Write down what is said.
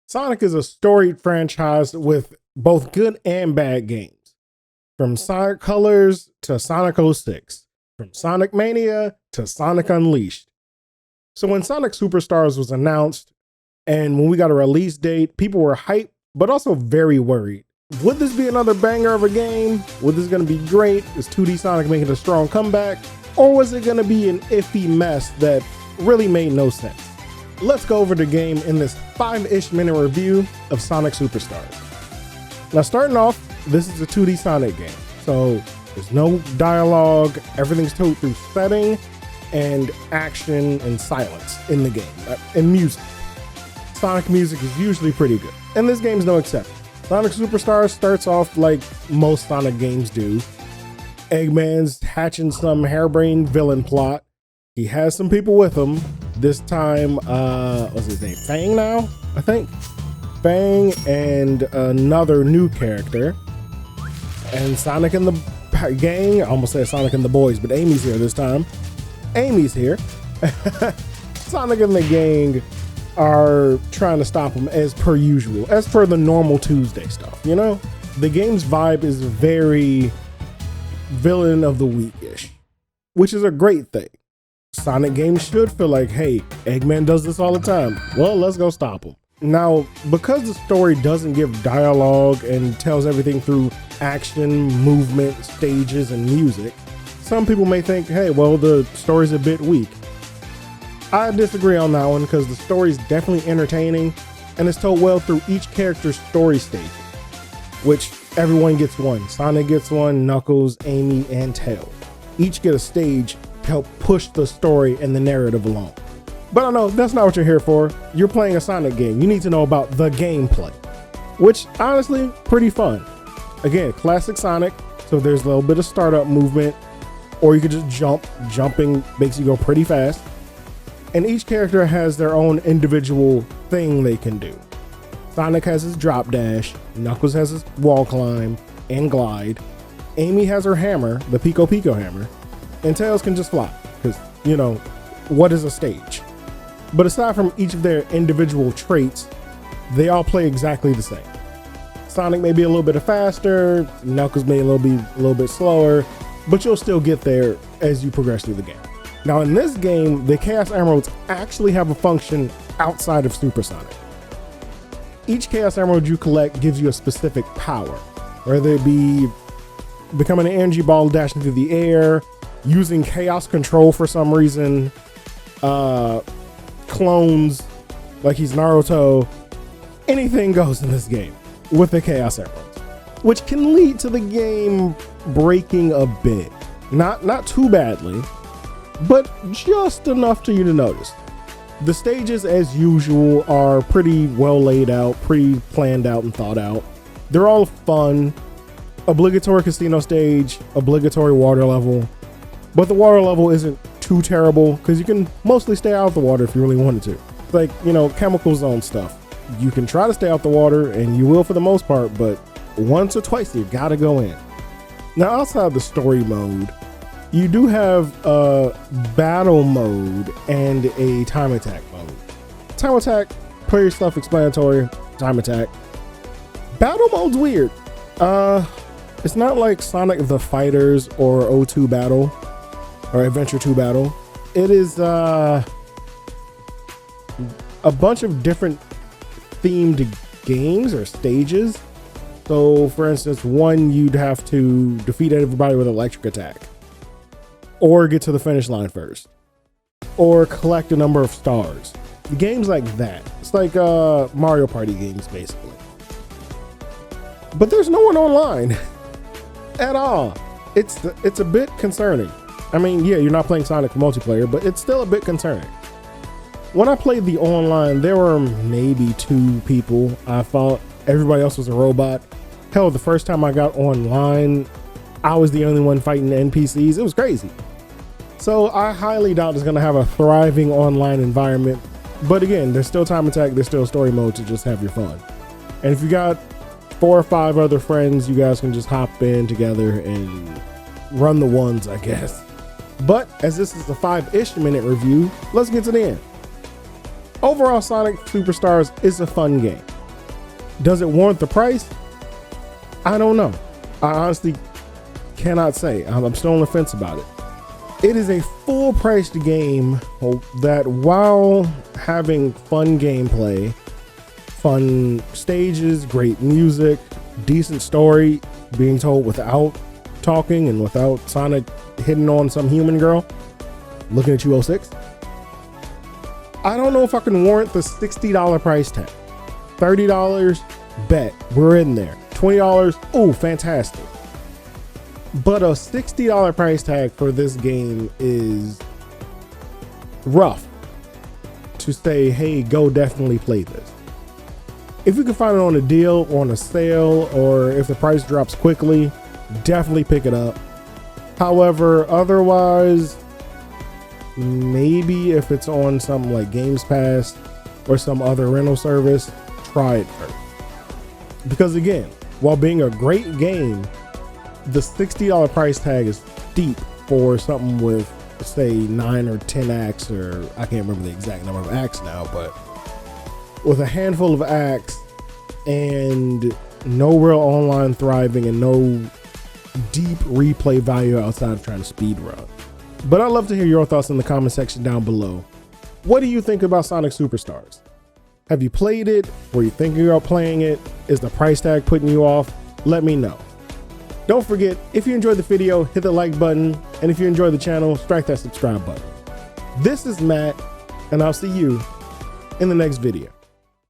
Sonic is a storied franchise with both good and bad games. From Sonic Colors to Sonic 06, from Sonic Mania to Sonic Unleashed. So when Sonic Superstars was announced and when we got a release date, people were hyped, but also very worried. Would this be another banger of a game? Was this going to be great? Is 2D Sonic making a strong comeback? Or was it going to be an iffy mess that really made no sense? Let's go over the game in this 5-ish minute review of Sonic Superstars. Now starting off, this is a 2D Sonic game, so there's no dialogue, everything's told through setting and action and silence in the game, and music. Sonic music is usually pretty good, and this game's no exception. Sonic Superstars starts off like most Sonic games do. Eggman's hatching some harebrained villain plot. He has some people with him. This time, what's his name? Fang now, I think. Fang and another new character. And Sonic and the gang, I almost said Sonic and the boys, but Amy's here this time. Amy's here. Sonic and the gang are trying to stop him as per usual, as per the normal Tuesday stuff, you know? The game's vibe is very villain of the week-ish, which is a great thing. Sonic games should feel like, hey, Eggman does this all the time. Well, let's go stop him. Now, because the story doesn't give dialogue and tells everything through action, movement, stages, and music, some people may think, hey, well, the story's a bit weak. I disagree on that one because the story's definitely entertaining and it's told well through each character's story stage, which everyone gets one. Sonic gets one, Knuckles, Amy, and Tails. Each get a stage to help push the story and the narrative along. But I know that's not what you're here for. You're playing a Sonic game. You need to know about the gameplay, which honestly, pretty fun. Again, classic Sonic, so there's a little bit of startup movement, or you could just jump. Jumping makes you go pretty fast. And each character has their own individual thing they can do. Sonic has his drop dash, Knuckles has his wall climb and glide, Amy has her hammer, the Pico Pico hammer, and Tails can just fly, because, you know, what is a stage? But aside from each of their individual traits, they all play exactly the same. Sonic may be a little bit faster, Knuckles may a little bit slower, but you'll still get there as you progress through the game. Now in this game, the Chaos Emeralds actually have a function outside of Super Sonic. Each Chaos Emerald you collect gives you a specific power, whether it be becoming an energy ball dashing through the air, using chaos control for some reason, clones like he's Naruto, anything goes in this game with the Chaos Emeralds, which can lead to the game breaking a bit. Not too badly, but just enough to you to notice. The stages, as usual, are pretty well laid out, pretty planned out and thought out. They're all fun. Obligatory casino stage, obligatory water level, but the water level isn't too terrible because you can mostly stay out of the water if you really wanted to. It's like, you know, chemical zone stuff. You can try to stay out the water and you will for the most part, but once or twice you gotta go in. Now outside the story mode, you do have a battle mode and a time attack mode. Time attack, pretty self-explanatory. Time attack. Battle mode's weird. It's not like Sonic the Fighters or O2 Battle or Adventure 2 Battle. It is a bunch of different themed games or stages. So for instance, one you'd have to defeat everybody with electric attack, or get to the finish line first, or collect a number of stars. Games like that. It's like Mario Party games, basically. But there's no one online at all. It's a bit concerning. I mean, yeah, you're not playing Sonic multiplayer, but it's still a bit concerning. When I played the online, there were maybe 2 people. I thought everybody else was a robot. Hell, the first time I got online, I was the only one fighting the NPCs. It was crazy. So I highly doubt it's gonna have a thriving online environment. But again, there's still time attack, there's still story mode to just have your fun. And if you got 4 or 5 other friends, you guys can just hop in together and run the ones, I guess. But as this is a 5-ish minute review, let's get to the end. Overall, Sonic Superstars is a fun game. Does it warrant the price? I don't know. I honestly cannot say. I'm still on the fence about it. It is a full priced game that, while having fun gameplay, fun stages, great music, decent story being told without talking and without Sonic hitting on some human girl, looking at you, 06. I don't know if I can warrant the $60 price tag. $30, bet, we're in there. $20, oh, fantastic. But a $60 price tag for this game is rough to say, hey, go definitely play this. If you can find it on a deal or on a sale, or if the price drops quickly, definitely pick it up. However, otherwise, maybe if it's on something like Games Pass or some other rental service, try it first. Because again, while being a great game, the $60 price tag is steep for something with, say, 9 or 10 acts, or I can't remember the exact number of acts now, but with a handful of acts and no real online thriving and no deep replay value outside of trying to speed run. But I'd love to hear your thoughts in the comment section down below. What do you think about Sonic Superstars? Have you played it? Were you thinking about playing it? Is the price tag putting you off? Let me know. Don't forget, if you enjoyed the video, hit the like button. And if you enjoyed the channel, strike that subscribe button. This is Matt, and I'll see you in the next video.